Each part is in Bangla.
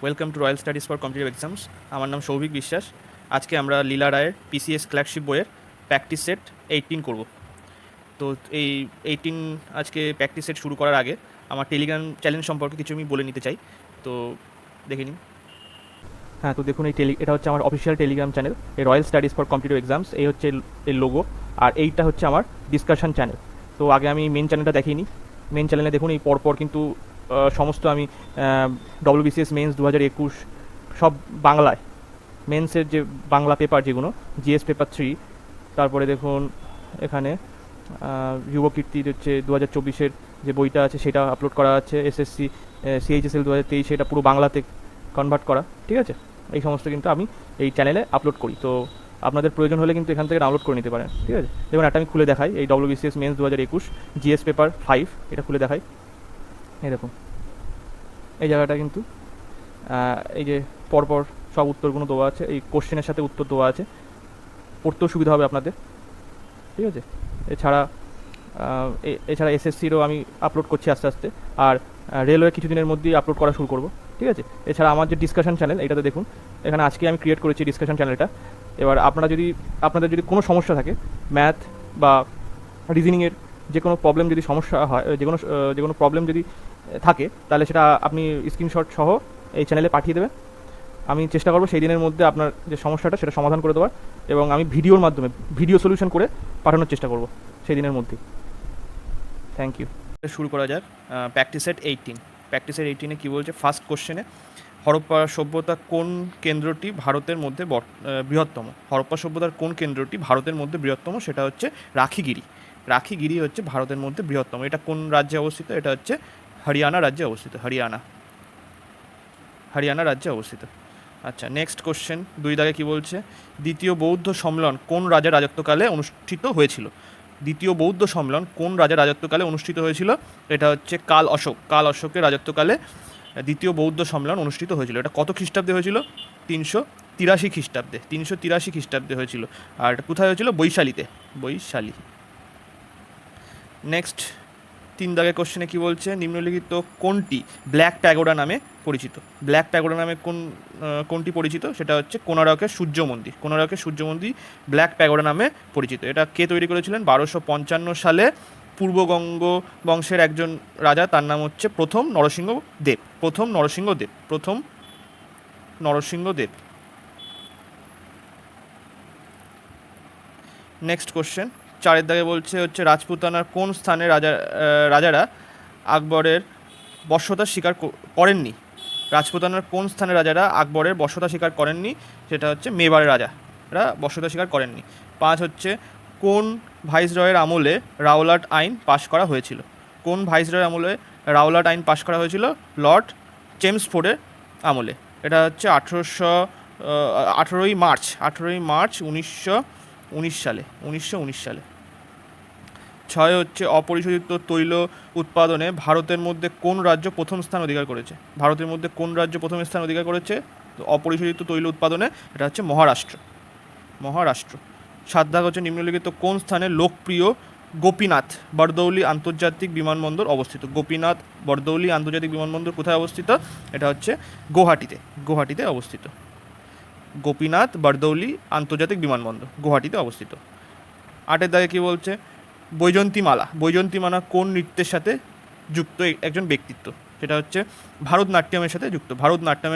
Welcome to royal studies for competitive exams. আমার নাম সৌভিক বিশ্বাস। আজকে আমরা লীলা রায়ের পিসিএস ক্লার্কশিপ বইয়ের প্র্যাকটিস সেট 18 করব। তো এই 18 আজকে প্র্যাকটিস সেট শুরু করার আগে আমার টেলিগ্রাম চ্যানেল সম্পর্কে কিছু আমি বলে নিতে চাই। তো দেখে নিন। হ্যাঁ, তো দেখুন এটা হচ্ছে আমার অফিসিয়াল টেলিগ্রাম চ্যানেল, এই royal studies for competitive exams. এই হচ্ছে এর লোগো, আর এইটা হচ্ছে আমার ডিসকাশন চ্যানেল। তো আগে আমি মেন চ্যানেলটা দেখিনি। মেন চ্যানেলে দেখুন এই পরপর কিন্তু সমস্ত আমি WBCS মেন্স 2021 সব বাংলায়, মেন্সের যে বাংলা পেপার যেগুলো, জিএস পেপার 3, তারপরে দেখুন এখানে যুবকীর্তির হচ্ছে 2024-এর যে বইটা আছে সেটা আপলোড করা আছে, এসএসসি CHSL 2023 এটা পুরো বাংলাতে কনভার্ট করা, ঠিক আছে। এই সমস্ত কিন্তু আমি এই চ্যানেলে আপলোড করি। তো আপনাদের প্রয়োজন হলে কিন্তু এখান থেকে ডাউনলোড করে নিতে পারেন, ঠিক আছে। দেখুন একটা আমি খুলে দেখাই, এই WBCS মেন্স 2021 জিএস পেপার 5, এটা খুলে দেখাই। এই দেখুন এই জায়গাটা কিন্তু এই যে পরপর সব উত্তরগুলো দেওয়া আছে, এই কোশ্চেনের সাথে উত্তর দেওয়া আছে, পড়তেও সুবিধা হবে আপনাদের, ঠিক আছে। এছাড়া এসএসসিরও আমি আপলোড করছি আস্তে আস্তে, আর রেলওয়ে কিছুদিনের মধ্যেই আপলোড করা শুরু করবো, ঠিক আছে। এছাড়া আমার যে ডিসকাশন চ্যানেল, এটাতে দেখুন এখানে আজকে আমি ক্রিয়েট করেছি ডিসকাশন চ্যানেলটা। এবার আপনাদের যদি কোনো সমস্যা থাকে, ম্যাথ বা রিজনিংয়ের যে কোনো প্রবলেম যদি সমস্যা হয়, যে কোনো প্রবলেম যদি থাকে, তাহলে সেটা আপনি স্ক্রিনশট সহ এই চ্যানেলে পাঠিয়ে দেবেন। আমি চেষ্টা করবো সেই দিনের মধ্যে আপনার যে সমস্যাটা সেটা সমাধান করে দেওয়ার, এবং আমি ভিডিওর মাধ্যমে ভিডিও সলিউশন করে পাঠানোর চেষ্টা করব সেই দিনের মধ্যেই। Thank you. শুরু করা যাক প্র্যাকটিস সেট 18। প্র্যাকটিস সেট 18-এ কী বলছে? ফার্স্ট কোশ্চেনে, হরপ্পা সভ্যতা কোন কেন্দ্রটি ভারতের মধ্যে বৃহত্তম? হরপ্পা সভ্যতার কোন কেন্দ্রটি ভারতের মধ্যে বৃহত্তম? সেটা হচ্ছে রাখিগিরি। রাখিগিরি হচ্ছে ভারতের মধ্যে বৃহত্তম। এটা কোন রাজ্যে অবস্থিত? এটা হচ্ছে হরিয়ানা রাজ্যে অবস্থিত। হরিয়ানা রাজ্যে অবস্থিত। আচ্ছা, নেক্সট কোশ্চেন 2 দাগে কী বলছে? দ্বিতীয় বৌদ্ধ সম্মেলন কোন রাজার রাজত্বকালে অনুষ্ঠিত হয়েছিল? দ্বিতীয় বৌদ্ধ সম্মেলন কোন রাজার রাজত্বকালে অনুষ্ঠিত হয়েছিল? এটা হচ্ছে কাল অশোকের রাজত্বকালে দ্বিতীয় বৌদ্ধ সম্মেলন অনুষ্ঠিত হয়েছিল। এটা কত খ্রিস্টাব্দে হয়েছিল? 383 খ্রিস্টাব্দে। 383 খ্রিস্টাব্দে হয়েছিল। আর এটা কোথায় হয়েছিল? বৈশালী। নেক্সট 3 দাগের কোশ্চেনে কী বলছে? নিম্নলিখিত কোনটি ব্ল্যাক প্যাগোডা নামে পরিচিত? ব্ল্যাক প্যাগোডা নামে কোনটি পরিচিত? সেটা হচ্ছে কোণারকের সূর্য মন্দির ব্ল্যাক প্যাগোডা নামে পরিচিত। এটা কে তৈরি করেছিলেন? 1255 সালে পূর্বগঙ্গ বংশের একজন রাজা, তার নাম হচ্ছে প্রথম নরসিংহদেব। নেক্সট কোশ্চেন 4 দাগে বলছে হচ্ছে রাজপুতানার কোন স্থানে রাজারা আকবরের বশ্যতা স্বীকার করেননি? রাজপুতানার কোন স্থানে রাজারা আকবরের বশ্যতা স্বীকার করেননি? সেটা হচ্ছে মেবারের রাজারা বশ্যতা স্বীকার করেননি। 5 হচ্ছে কোন ভাইসরয়ের আমলে রাওলাট আইন পাশ করা হয়েছিল? লর্ড চেমসফোর্ডের আমলে। এটা হচ্ছে 18ই মার্চ 1919 সালে। 6 হচ্ছে অপরিশোধিত তৈল উৎপাদনে ভারতের মধ্যে কোন রাজ্য প্রথম স্থান অধিকার করেছে? অপরিশোধিত তৈল উৎপাদনে এটা হচ্ছে মহারাষ্ট্র। 7 দাগ হচ্ছে নিম্নলিখিত কোন স্থানে লোকপ্রিয় গোপীনাথ বরদৌলি আন্তর্জাতিক বিমানবন্দর অবস্থিত? গোপীনাথ বরদৌলি আন্তর্জাতিক বিমানবন্দর কোথায় অবস্থিত? এটা হচ্ছে গুয়াহাটিতে অবস্থিত। গোপীনাথ বরদৌলি আন্তর্জাতিক বিমানবন্দর গুয়াহাটিতে অবস্থিত। 8 দাগে কী বলছে? বৈজয়ন্তীমালা কোন নৃত্যের সাথে যুক্ত একজন ব্যক্তিত্ব? সেটা হচ্ছে ভারতনাট্যমের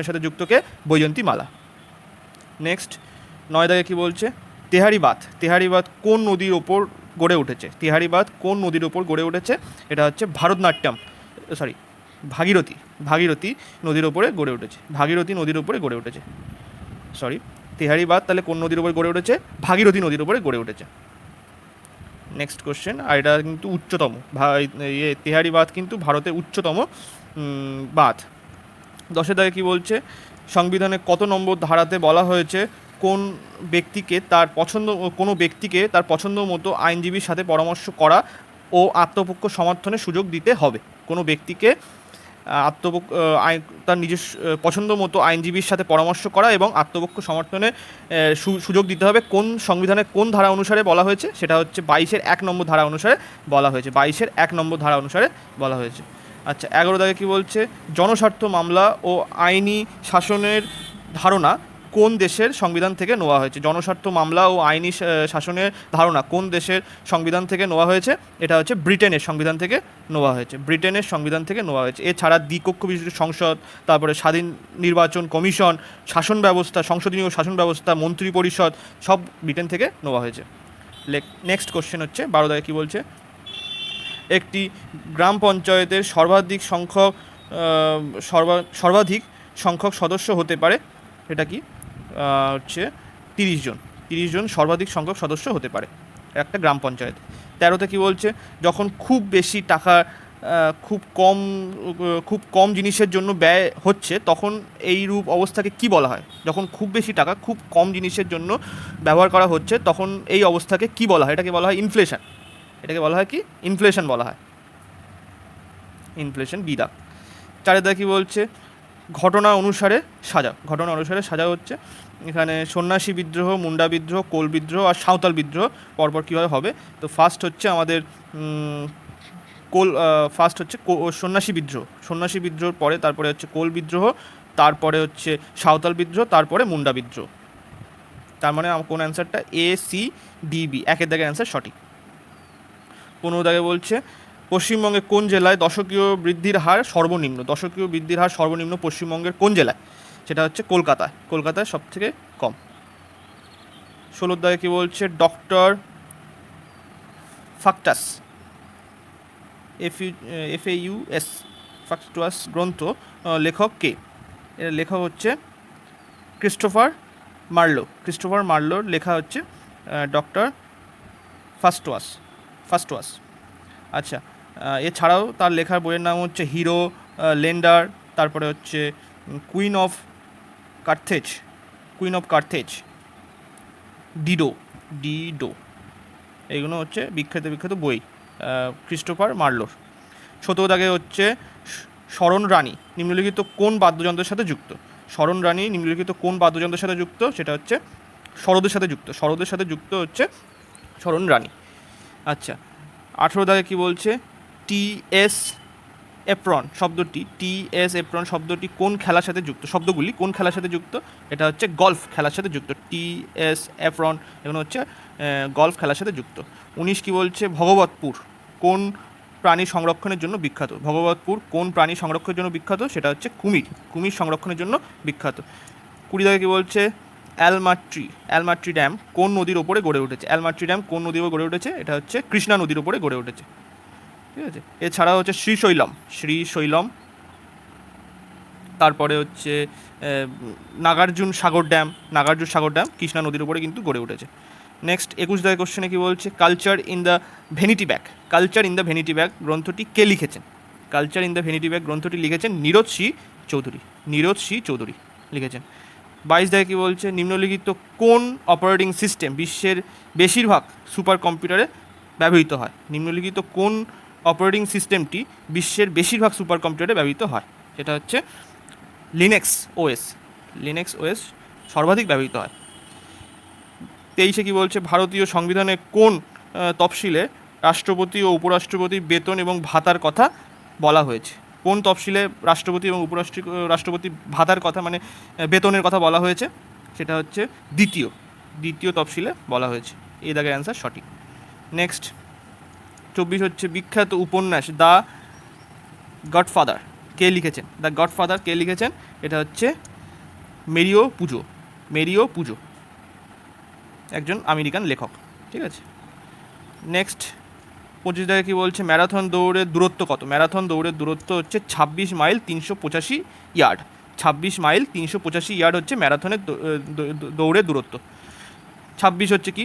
সাথে যুক্ত কে? বৈজয়ন্তীমালা। নেক্সট 9 দাগে কী বলছে? তেহারি বাঁধ কোন নদীর ওপর গড়ে উঠেছে? এটা হচ্ছে ভাগীরথী নদীর ওপরে গড়ে উঠেছে। তেহারি বাঁধ তাহলে কোন নদীর উপর গড়ে উঠেছে? ভাগীরথী নদীর উপরে গড়ে উঠেছে। নেক্সট কোশ্চেন, আর এটা কিন্তু উচ্চতম, তেহারি বাঁধ কিন্তু ভারতের উচ্চতম বাঁধ। 10 দাগে কী বলছে? সংবিধানে কত নম্বর ধারাতে বলা হয়েছে কোনো ব্যক্তিকে তার পছন্দ মতো আইনজীবীর সাথে পরামর্শ করা ও আত্মপক্ষ সমর্থনের সুযোগ দিতে হবে? কোনো ব্যক্তিকে তার নিজের পছন্দ মতো আইনজীবীর সাথে পরামর্শ করা এবং আত্মপক্ষ সমর্থনের সুযোগ দিতে হবে কোন সংবিধানের কোন ধারা অনুসারে বলা হয়েছে? সেটা হচ্ছে 22-এর 1 নম্বর ধারা অনুসারে বলা হয়েছে। আচ্ছা 11 দাগে কী বলছে, জনস্বার্থ মামলা ও আইনি শাসনের ধারণা কোন দেশের সংবিধান থেকে নেওয়া হয়েছে? জনস্বার্থ মামলা ও আইনি শাসনের ধারণা কোন দেশের সংবিধান থেকে নেওয়া হয়েছে? এটা হচ্ছে ব্রিটেনের সংবিধান থেকে নেওয়া হয়েছে, ব্রিটেনের সংবিধান থেকে নেওয়া হয়েছে। এছাড়া দ্বিকক্ষ বিশিষ্ট সংসদ, তারপরে স্বাধীন নির্বাচন কমিশন, শাসন ব্যবস্থা, সংসদীয় শাসন ব্যবস্থা, মন্ত্রী পরিষদ সব ব্রিটেন থেকে নেওয়া হয়েছে। নেক্সট কোশ্চেন হচ্ছে 12 দাগে কী বলছে, একটি গ্রাম পঞ্চায়েতের সর্বাধিক সংখ্যক সদস্য হতে পারে, এটা কি হচ্ছে 30 জন, 30 জন সর্বাধিক সংখ্যক সদস্য হতে পারে একটা গ্রাম পঞ্চায়েত। 13তে কী বলছে, যখন খুব বেশি টাকা খুব কম জিনিসের জন্য ব্যয় হচ্ছে তখন এই রূপ অবস্থাকে কি বলা হয়? যখন খুব বেশি টাকা খুব কম জিনিসের জন্য ব্যবহার করা হচ্ছে তখন এই অবস্থাকে কি বলা হয়? এটাকে বলা হয় ইনফ্লেশন। এটাকে বলা হয় কি? ইনফ্লেশন বলা হয়, ইনফ্লেশন বিদা। 4 দাগে কী বলছে, ঘটনা অনুসারে সাজা। ঘটনা অনুসারে সাজা হচ্ছে এখানে সন্ন্যাসী বিদ্রোহ, মুন্ডা বিদ্রোহ, কোল বিদ্রোহ আর সাঁওতাল বিদ্রোহ পরপর কীভাবে হবে। তো ফার্স্ট হচ্ছে আমাদের সন্ন্যাসী বিদ্রোহ, সন্ন্যাসী বিদ্রোহর পরে তারপরে হচ্ছে কোল বিদ্রোহ, তারপরে হচ্ছে সাঁওতাল বিদ্রোহ, তারপরে মুন্ডা বিদ্রোহ। তার মানে কোন অ্যান্সারটা ACDB, 1 দাগের অ্যান্সার সঠিক। 15 দাগে বলছে, পশ্চিমবঙ্গের কোন জেলায় দশকীয় বৃদ্ধির হার সর্বনিম্ন? দশকীয় বৃদ্ধির হার সর্বনিম্ন পশ্চিমবঙ্গের কোন জেলায়? সেটা হচ্ছে কলকাতায়, কলকাতায় সব থেকে কম। 16 দাগে কী বলছে, ডক্টর ফাক্টাস FAUS ফাক্টাস গ্রন্থ লেখক কে? এর লেখক হচ্ছে ক্রিস্টোফার মার্লো। ক্রিস্টোফার মার্লোর লেখা হচ্ছে ডক্টর ফাস্টোয়াস। আচ্ছা, এছাড়াও তার লেখার বইয়ের নাম হচ্ছে হিরো, লেন্ডার, তারপরে হচ্ছে কুইন অফ কার্থেজ, ডিডো। এইগুলো হচ্ছে বিখ্যাত বই ক্রিস্টোফার মার্লোর। 17 দাগে হচ্ছে, স্মরণ রানী নিম্নলিখিত কোন বাদ্যযন্ত্রের সাথে যুক্ত? স্মরণ রানী নিম্নলিখিত কোন বাদ্যযন্ত্রের সাথে যুক্ত? সেটা হচ্ছে সরোদের সাথে যুক্ত। সরোদের সাথে যুক্ত হচ্ছে স্মরণ রানী। আচ্ছা, 18 দাগে কী বলছে, TS এপ্রন শব্দটি কোন খেলার সাথে যুক্ত? শব্দগুলি কোন খেলার সাথে যুক্ত? এটা হচ্ছে গলফ খেলার সাথে যুক্ত। TS এপ্রন এগুলো হচ্ছে গলফ খেলার সাথে যুক্ত। 19 কী বলছে, ভগবতপুর কোন প্রাণী সংরক্ষণের জন্য বিখ্যাত? ভগবতপুর কোন প্রাণী সংরক্ষণের জন্য বিখ্যাত? সেটা হচ্ছে কুমির সংরক্ষণের জন্য বিখ্যাত। 20 দাগে কী বলছে, অ্যালমাট্রি ড্যাম কোন নদীর ওপরে গড়ে উঠেছে? অ্যালমাট্রি ড্যাম কোন নদীর ওপরে গড়ে উঠেছে? এটা হচ্ছে কৃষ্ণা নদীর ওপরে গড়ে উঠেছে। ঠিক আছে, এছাড়া হচ্ছে শ্রীশৈলম, তারপরে হচ্ছে নাগার্জুন সাগর ড্যাম কৃষ্ণা নদীর উপরে কিন্তু গড়ে উঠেছে। নেক্সট 21 দাগের কোশ্চেনে কী বলছে, culture in the vanity bag গ্রন্থটি কে লিখেছেন? Culture in the vanity bag গ্রন্থটি লিখেছেন নীরদ সি চৌধুরী লিখেছেন। 22 দাগে কী বলছে, নিম্নলিখিত কোন অপারেটিং সিস্টেম বিশ্বের বেশিরভাগ সুপার কম্পিউটারে ব্যবহৃত হয়? নিম্নলিখিত কোন অপারেটিং সিস্টেমটি বিশ্বের বেশিরভাগ সুপার কম্পিউটারে ব্যবহৃত হয়? সেটা হচ্ছে লিনাক্স ওএস সর্বাধিক ব্যবহৃত হয়। 23 কী বলছে, ভারতীয় সংবিধানে কোন তফসিলে রাষ্ট্রপতি ও উপরাষ্ট্রপতির বেতন এবং ভাতার কথা বলা হয়েছে? কোন তফসিলে রাষ্ট্রপতি এবং রাষ্ট্রপতি ভাতার কথা মানে বেতনের কথা বলা হয়েছে? সেটা হচ্ছে দ্বিতীয় তফসিলে বলা হয়েছে। এই দাগের অ্যান্সার সঠিক। নেক্সট 24 হচ্ছে, বিখ্যাত উপন্যাস দ্য গডফাদার কে লিখেছেন? এটা হচ্ছে মেরিও পুজো, একজন আমেরিকান লেখক। ঠিক আছে, নেক্সট 25 দাগে কী বলছে, ম্যারাথন দৌড়ের দূরত্ব কত? ম্যারাথন দৌড়ের দূরত্ব হচ্ছে 26 মাইল 385 ইয়ার্ড। 26 মাইল 385 ইয়ার্ড হচ্ছে ম্যারাথনের দৌড়ের দূরত্ব। 26 হচ্ছে কি,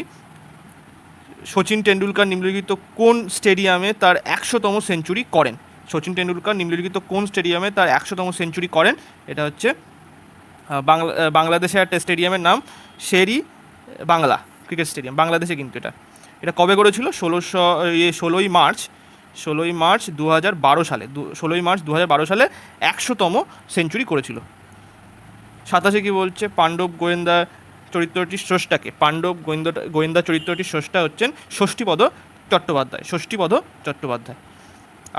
সচিন টেন্ডুলকার নিম্নলিখিত কোন স্টেডিয়ামে তার 100তম সেঞ্চুরি করেন? তার 100তম সেঞ্চুরি করেন? এটা হচ্ছে বাংলাদেশের একটা স্টেডিয়ামের নাম শেরি বাংলা ক্রিকেট স্টেডিয়াম, বাংলাদেশে কিন্তু এটা কবে করেছিল? 16ই মার্চ 2012 সালে 100তম সেঞ্চুরি করেছিল। 27 কী বলছে, পাণ্ডব গোয়েন্দা চরিত্রটির স্রষ্টাকে? গোয়েন্দা চরিত্রটির স্রষ্টা হচ্ছেন ষষ্ঠীপদ চট্টোপাধ্যায়।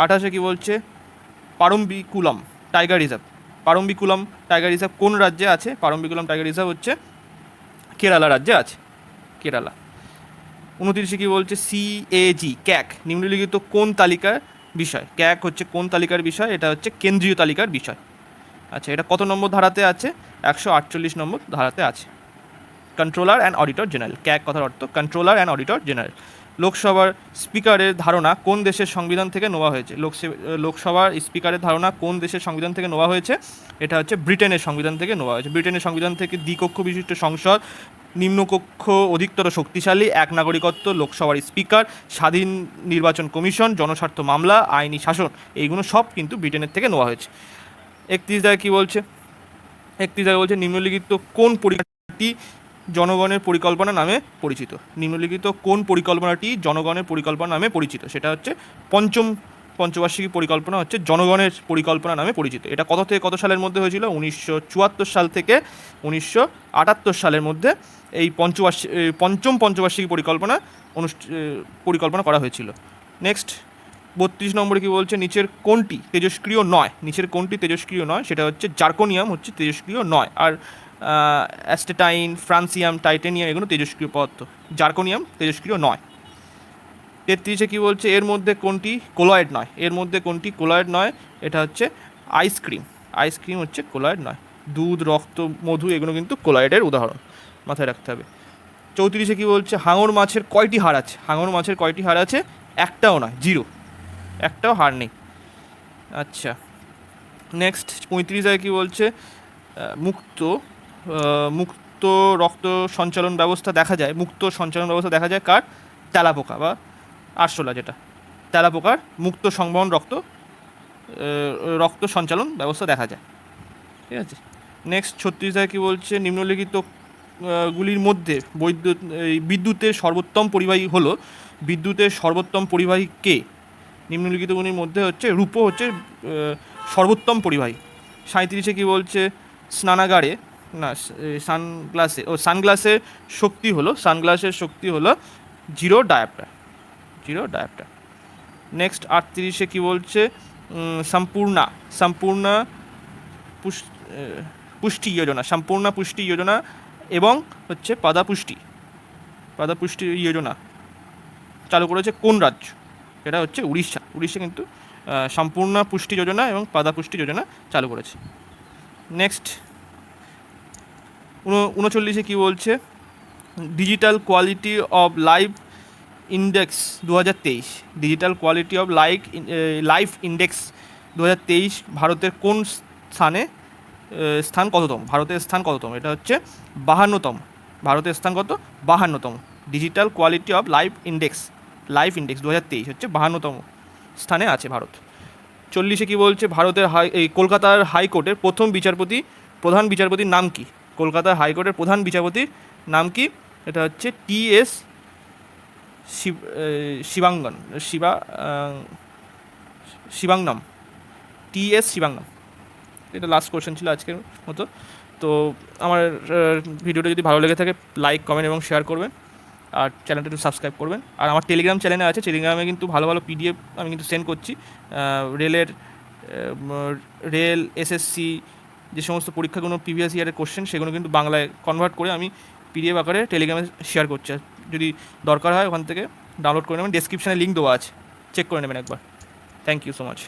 28 কী বলছে, পারম্বিকুলম টাইগার রিজার্ভ। পারম্বিকুলম টাইগার রিজার্ভ কোন রাজ্যে আছে? পারম্বিকুলম টাইগার রিজার্ভ হচ্ছে কেরালা রাজ্যে আছে, কেরালা। 29 কি বলছে? CAG ক্যাক নিম্নলিখিত কোন তালিকার বিষয়? ক্যাক হচ্ছে কোন তালিকার বিষয়? এটা হচ্ছে কেন্দ্রীয় তালিকার বিষয়। আচ্ছা, এটা কত নম্বর ধারাতে আছে? 148 নম্বর ধারাতে আছে। কন্ট্রোলার অ্যান্ড অডিটর জেনারেল, ক্যাক কথার অর্থ কন্ট্রোলার অ্যান্ড অডিটর জেনারেল। লোকসভার স্পিকারের ধারণা কোন দেশের সংবিধান থেকে নেওয়া হয়েছে? লোকসভার স্পিকারের ধারণা কোন দেশের সংবিধান থেকে নেওয়া হয়েছে? এটা হচ্ছে ব্রিটেনের সংবিধান থেকে নেওয়া হয়েছে। ব্রিটেনের সংবিধান থেকে দ্বিকক্ষ বিশিষ্ট সংসদ, নিম্নকক্ষ অধিকতর শক্তিশালী, এক নাগরিকত্ব, লোকসভার স্পিকার, স্বাধীন নির্বাচন কমিশন, জনস্বার্থ মামলা, আইনি শাসন, এইগুলো সব কিন্তু ব্রিটেনের থেকে নেওয়া হয়েছে। 31 দায় কী বলছে? 31 দায় বলছে নিম্নলিখিত কোন পরিকল্পনাটি জনগণের পরিকল্পনা নামে পরিচিত? নিম্নলিখিত কোন পরিকল্পনাটি জনগণের পরিকল্পনা নামে পরিচিত? সেটা হচ্ছে পঞ্চবার্ষিকী পরিকল্পনা হচ্ছে জনগণের পরিকল্পনা নামে পরিচিত। এটা কত থেকে কত সালের মধ্যে হয়েছিল? 1974 সাল থেকে 1978 সালের মধ্যে এই পঞ্চম পঞ্চবার্ষিকী পরিকল্পনা করা হয়েছিল। নেক্সট 32 নম্বরে কী বলছে? নিচের কোনটি তেজস্ক্রিয় নয়? নিচের কোনটি তেজস্ক্রিয় নয়? সেটা হচ্ছে জার্কোনিয়াম হচ্ছে তেজস্ক্রিয় নয়, আর অ্যাস্টেটাইন, ফ্রান্সিয়াম, টাইটেনিয়াম এগুলো তেজস্ক্রিয় পদার্থ। জার্কোনিয়াম তেজস্ক্রিয় নয়। 33 কী বলছে? এর মধ্যে কোনটি কোলয়েড নয়? এর মধ্যে কোনটি কোলয়েড নয়? এটা হচ্ছে আইসক্রিম। আইসক্রিম হচ্ছে কোলয়েড নয়। দুধ, রক্ত, মধু এগুলো কিন্তু কোলয়েডের উদাহরণ, মাথায় রাখতে হবে। 34 কী বলছে? হাঙর মাছের কয়টি হাড় আছে? হাঙর মাছের কয়টি হাড় আছে? একটাও নয়, 0, একটাও হাড় নেই। আচ্ছা, নেক্সট 35 কী বলছে? মুক্ত রক্ত সঞ্চালন ব্যবস্থা দেখা যায়, মুক্ত সঞ্চালন ব্যবস্থা দেখা যায় কার? তেলাপোকা বা আরশোলা, যেটা তেলাপোকার মুক্ত সংবহন রক্ত সঞ্চালন ব্যবস্থা দেখা যায়। ঠিক আছে। নেক্সট 36 কী বলছে? নিম্নলিখিত গুলির মধ্যে বিদ্যুতের সর্বোত্তম পরিবাহী হলো, বিদ্যুতের সর্বোত্তম পরিবাহী কে? নিম্নলিখিতগুলির মধ্যে হচ্ছে রূপো হচ্ছে সর্বোত্তম পরিবাহী। 37 কী বলছে? স্নানাগারে না সানগ্লাসের শক্তি হলো 0 ডায়াপ্টার, 0 ডায়াপ্টার। নেক্সট 38 কী বলছে? সম্পূর্ণ পুষ্টি যোজনা এবং হচ্ছে পাদাপুষ্টি যোজনা চালু করেছে কোন রাজ্য? এটা হচ্ছে উড়িষ্যা। উড়িষ্যা কিন্তু সম্পূর্ণ পুষ্টি যোজনা এবং পাদাপুষ্টি যোজনা চালু করেছে। নেক্সট 39 কী বলছে? Digital quality of life index 2023, digital quality of life index 2023 ভারতের কোন স্থান কততম? ভারতের স্থান কততম? এটা হচ্ছে 52তম। ভারতের স্থান কত? 52তম। Digital quality of life index 2023 হচ্ছে 52তম স্থানে আছে ভারত। 40 কী বলছে? ভারতের কলকাতার হাইকোর্টের প্রধান বিচারপতির নাম কি? কলকাতার হাইকোর্টের প্রধান বিচারপতির নাম কি? এটা হচ্ছে TS শিবাঙ্গম, TS শিবাঙ্গম। এটা লাস্ট কোয়েশ্চেন ছিল আজকের মতো। তো আমার ভিডিওটা যদি ভালো লেগে থাকে লাইক, কমেন্ট এবং শেয়ার করবেন, আর চ্যানেলটা একটু সাবস্ক্রাইব করবেন। আর আমার টেলিগ্রাম চ্যানেলে আছে, টেলিগ্রামে কিন্তু ভালো ভালো PDF আমি কিন্তু সেন্ড করছি। রেল SSC যে সমস্ত পরীক্ষাগুলো প্রিভিয়াস ইয়ারের কোশ্চেন, সেগুলো কিন্তু বাংলায় কনভার্ট করে আমি PDF আকারে টেলিগ্রামে শেয়ার করছি। যদি দরকার হয় ওখান থেকে ডাউনলোড করে নেবেন, ডেসক্রিপশানে লিঙ্ক দেওয়া আছে, চেক করে নেবেন একবার। Thank you so much.